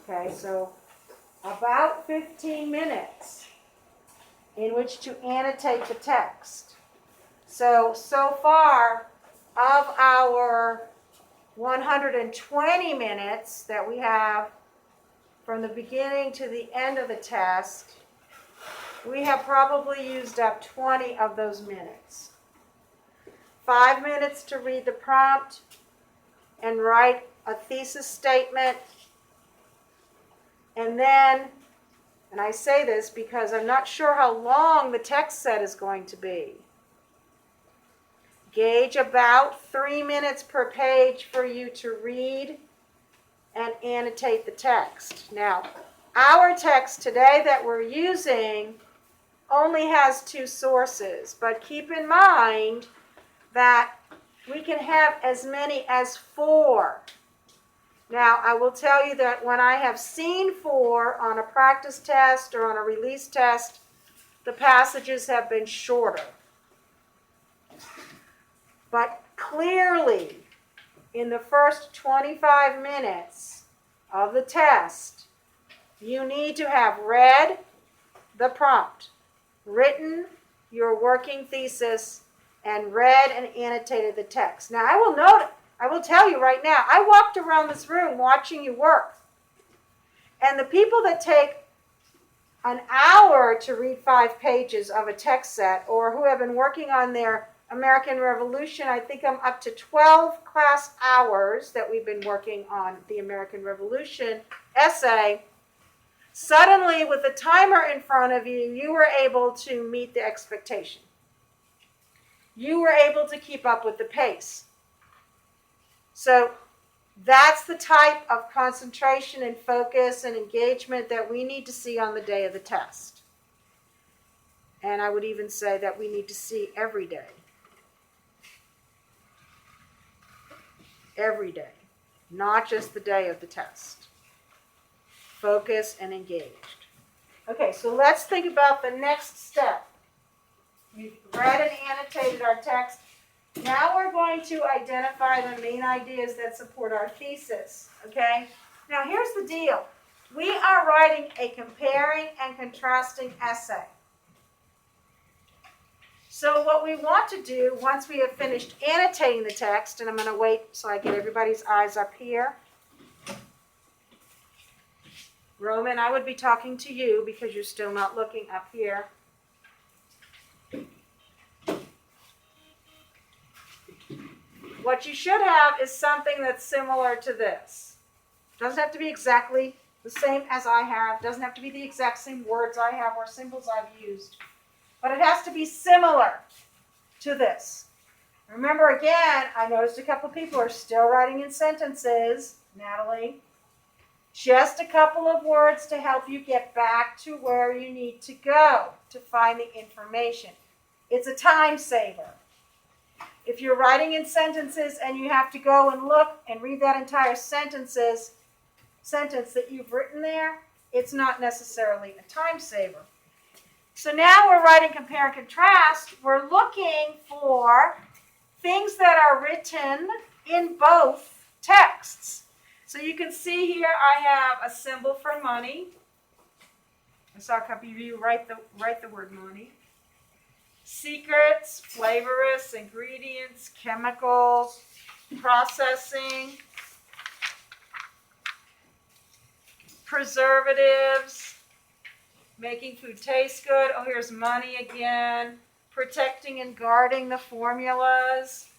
Okay, so about 15 minutes in which to annotate the text. So far of our 120 minutes that we have from the beginning to the end of the test, we have probably used up 20 of those minutes. 5 minutes to read the prompt and write a thesis statement. And then, and I say this because I'm not sure how long the text set is going to be. Gauge about 3 minutes per page for you to read and annotate the text. Now, our text today that we're using only has 2 sources, but keep in mind that we can have as many as 4. Now, I will tell you that when I have seen 4 on a practice test or on a release test, the passages have been shorter. But clearly, in the first 25 minutes of the test, you need to have read the prompt, written your working thesis, and read and annotated the text. Now, I will tell you right now, I walked around this room watching you work. And the people that take an hour to read 5 pages of a text set, or who have been working on their American Revolution, I think I'm up to 12 class hours that we've been working on the American Revolution essay. Suddenly, with the timer in front of you, you were able to meet the expectation. You were able to keep up with the pace. So that's the type of concentration and focus and engagement that we need to see on the day of the test. And I would even say that we need to see every day. Every day, not just the day of the test. Focus and engaged. Okay, so let's think about the next step. We've read and annotated our text. Now we're going to identify the main ideas that support our thesis, okay? Now here's the deal. We are writing a comparing and contrasting essay. So what we want to do, once we have finished annotating the text, and I'm going to wait so I get everybody's eyes up here. Roman, I would be talking to you because you're still not looking up here. What you should have is something that's similar to this. Doesn't have to be exactly the same as I have. Doesn't have to be the exact same words I have or symbols I've used. But it has to be similar to this. Remember, again, I noticed a couple people are still writing in sentences. Natalie, just a couple of words to help you get back to where you need to go to find the information. It's a time saver. If you're writing in sentences and you have to go and look and read that entire sentence that you've written there, it's not necessarily a time saver. So now we're writing compare and contrast. We're looking for things that are written in both texts. So you can see here I have a symbol for money. I saw a couple of you write the word money. Secrets, flavorists, ingredients, chemicals, processing, preservatives, making food taste good. Oh, here's money again. Protecting and guarding the formulas.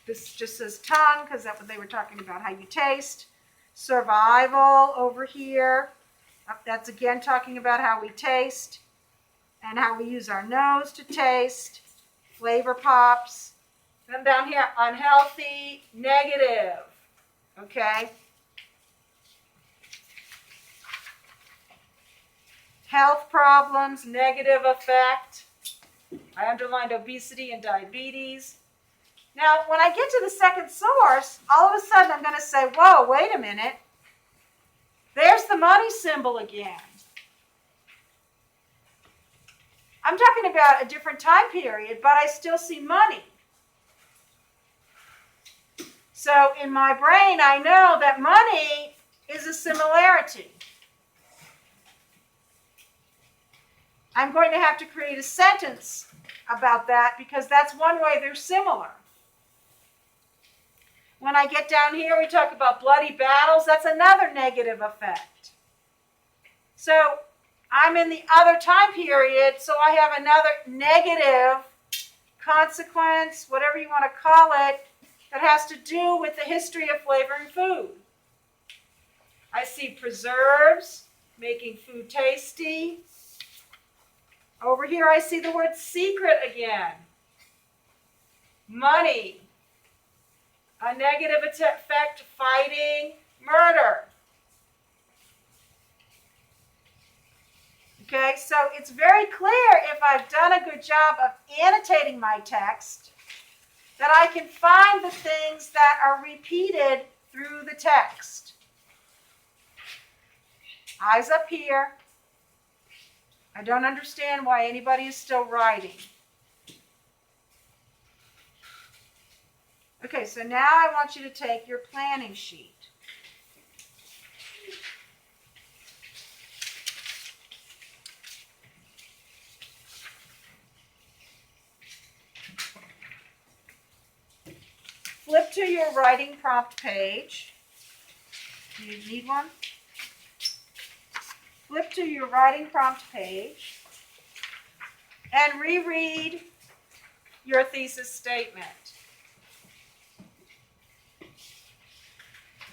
This just says tongue because that's what they were talking about, how you taste. Survival over here. That's again talking about how we taste and how we use our nose to taste. Flavor pops. Then down here, unhealthy, negative. Okay. Health problems, negative effect. I underlined obesity and diabetes. Now, when I get to the second source, all of a sudden I'm going to say, whoa, wait a minute. There's the money symbol again. I'm talking about a different time period, but I still see money. So in my brain, I know that money is a similarity. I'm going to have to create a sentence about that because that's one way they're similar. When I get down here, we talk about bloody battles. That's another negative effect. So I'm in the other time period, so I have another negative consequence, whatever you want to call it, that has to do with the history of flavoring food. I see preserves, making food tasty. Over here I see the word secret again. Money, a negative effect, fighting, murder. Okay, so it's very clear if I've done a good job of annotating my text that I can find the things that are repeated through the text. Eyes up here. I don't understand why anybody is still writing. Okay, so now I want you to take your planning sheet. Flip to your writing prompt page. Do you need one? Flip to your writing prompt page and reread your thesis statement.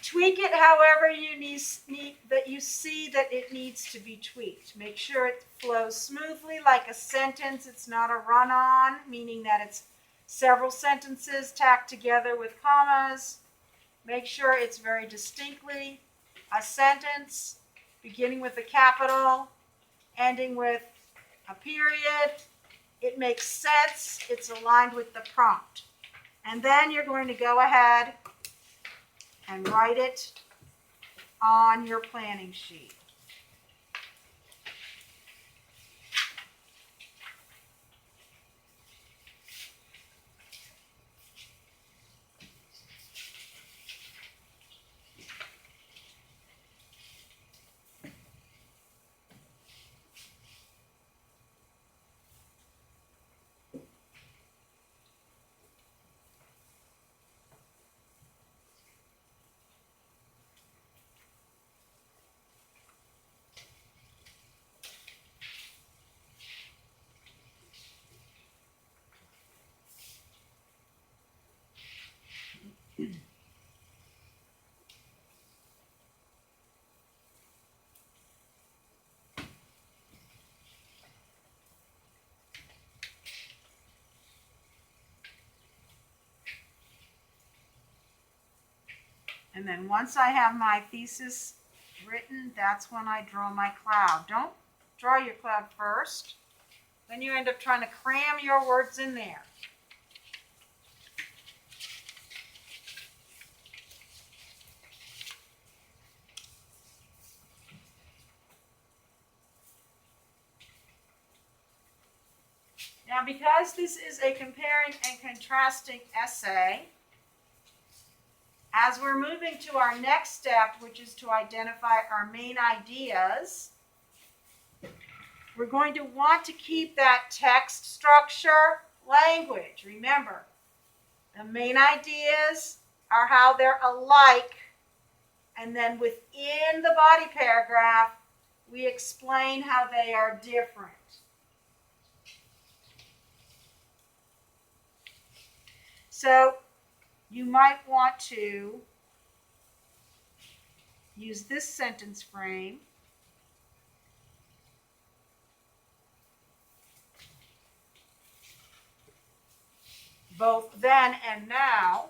Tweak it however you see that it needs to be tweaked. Make sure it flows smoothly like a sentence. It's not a run-on, meaning that it's several sentences tacked together with commas. Make sure it's very distinctly a sentence, beginning with a capital, ending with a period. It makes sense. It's aligned with the prompt. And then you're going to go ahead and write it on your planning sheet. And then once I have my thesis written, that's when I draw my cloud. Don't draw your cloud first. Then you end up trying to cram your words in there. Now, because this is a comparing and contrasting essay, as we're moving to our next step, which is to identify our main ideas, we're going to want to keep that text structure language. Remember, the main ideas are how they're alike, and then within the body paragraph, we explain how they are different. So you might want to use this sentence frame. Both then and now.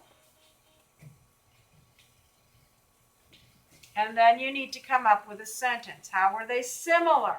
And then you need to come up with a sentence. How were they similar?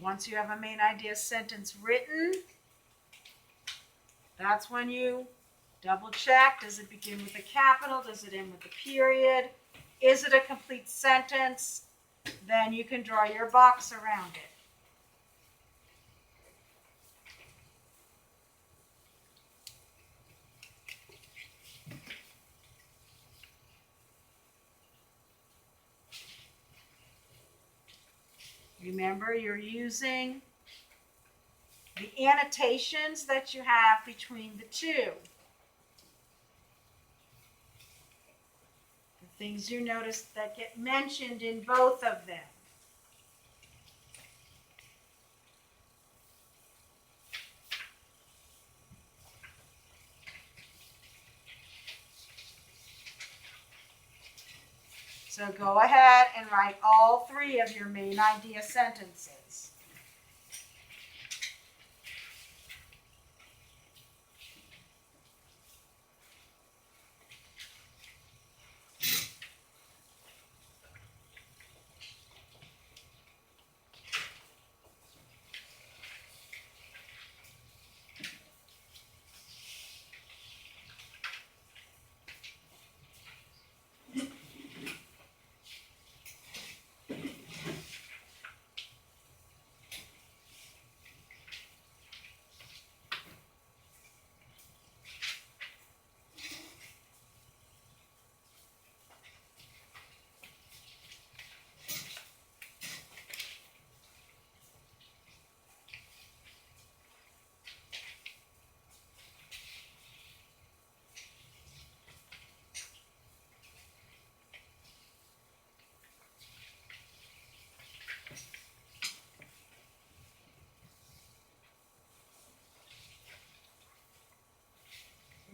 Once you have a main idea sentence written, that's when you double check. Does it begin with a capital? Does it end with a period? Is it a complete sentence? Then you can draw your box around it. Remember, you're using the annotations that you have between the two. The things you notice that get mentioned in both of them. So go ahead and write all three of your main idea sentences.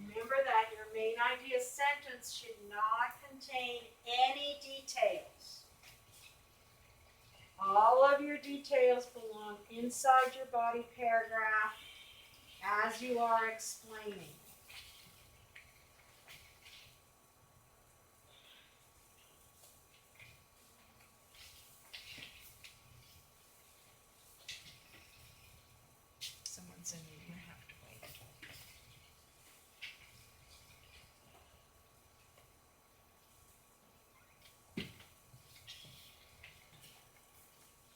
Remember that your main idea sentence should not contain any details. All of your details belong inside your body paragraph as you are explaining. Someone's in here, you have to wait.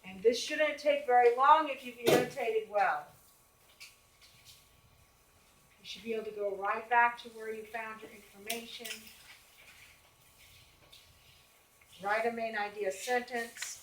And this shouldn't take very long if you've annotated well. You should be able to go right back to where you found your information. Write a main idea sentence.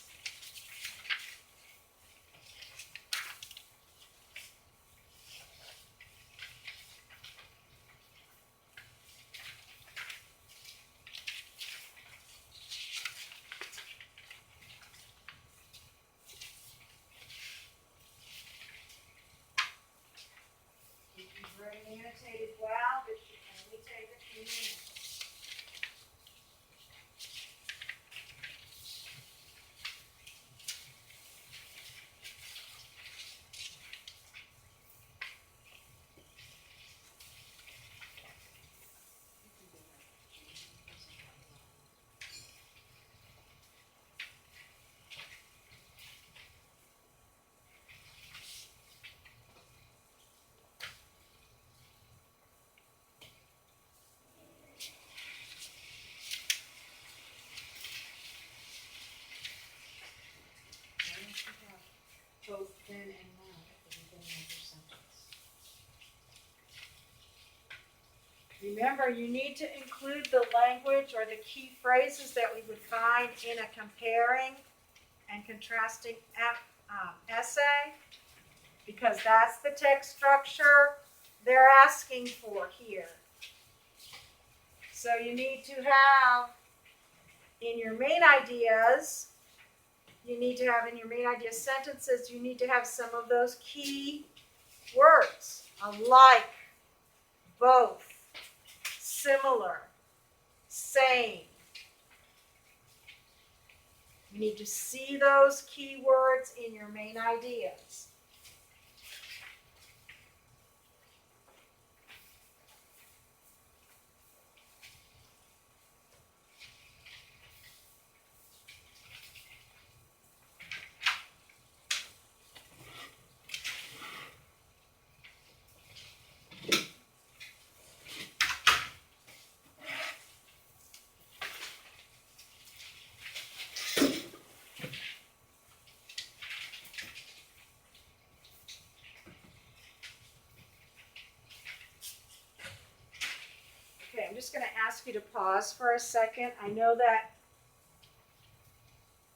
If you've already annotated well, this should only take a few minutes. Both then and now at the beginning of your sentence. Remember, you need to include the language or the key phrases that we would find in a comparing and contrasting essay, because that's the text structure they're asking for here. So you need to have in your main ideas, you need to have in your main idea sentences, you need to have some of those key words: alike, both, similar, same. You need to see those key words in your main ideas. just going to ask you to pause for a second. I know that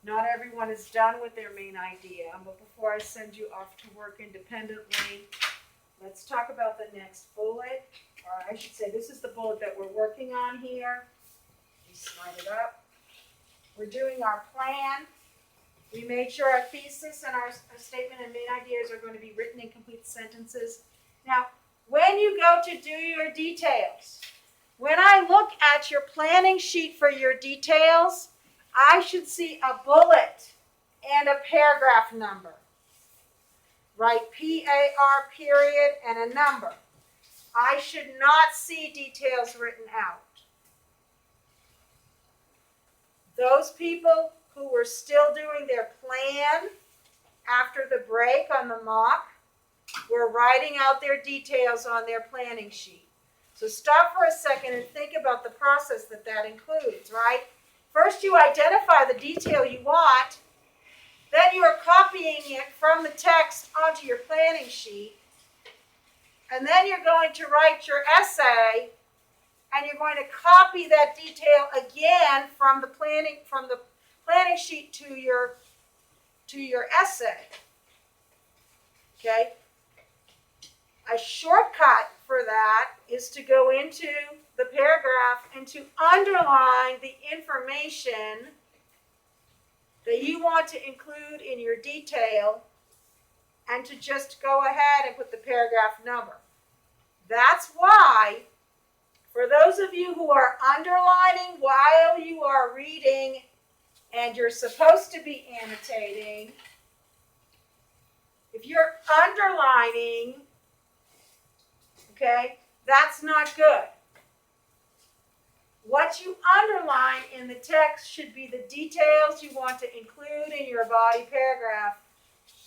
not everyone is done with their main idea, but before I send you off to work independently, let's talk about the next bullet. Or I should say, this is the bullet that we're working on here. We slide it up. We're doing our plan. We made sure our thesis and our statement and main ideas are going to be written in complete sentences. Now, when you go to do your details, when I look at your planning sheet for your details, I should see a bullet and a paragraph number. Write PAR period and a number. I should not see details written out. Those people who were still doing their plan after the break on the mock were writing out their details on their planning sheet. So stop for a second and think about the process that includes, right? First you identify the detail you want, then you are copying it from the text onto your planning sheet, and then you're going to write your essay, and you're going to copy that detail again from the planning sheet to your essay. Okay? A shortcut for that is to go into the paragraph and to underline the information that you want to include in your detail, and to just go ahead and put the paragraph number. That's why, for those of you who are underlining while you are reading and you're supposed to be annotating, if you're underlining, okay, that's not good. What you underline in the text should be the details you want to include in your body paragraph,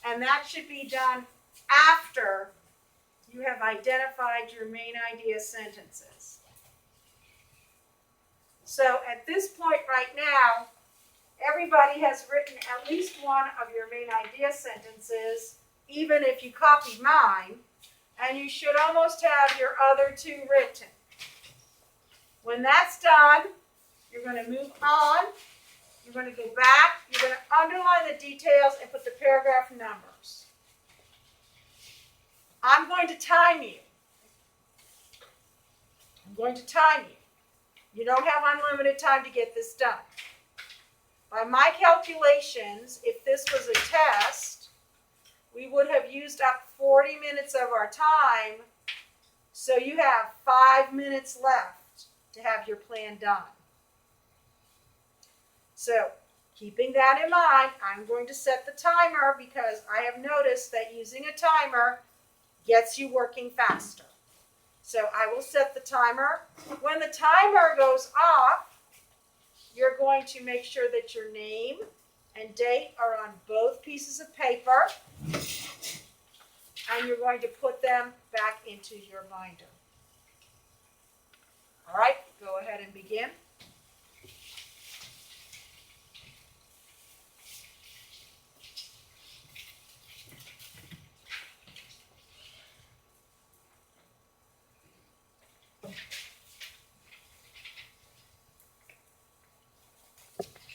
and that should be done after you have identified your main idea sentences. So at this point right now, everybody has written at least one of your main idea sentences, even if you copied mine, and you should almost have your other two written. When that's done, you're going to move on. You're going to go back. You're going to underline the details and put the paragraph numbers. I'm going to time you. I'm going to time you. You don't have unlimited time to get this done. By my calculations, if this was a test, we would have used up 40 minutes of our time, so you have 5 minutes left to have your plan done. So, keeping that in mind, I'm going to set the timer because I have noticed that using a timer gets you working faster. So I will set the timer. When the timer goes off, you're going to make sure that your name and date are on both pieces of paper, and you're going to put them back into your binder. All right, go ahead and begin.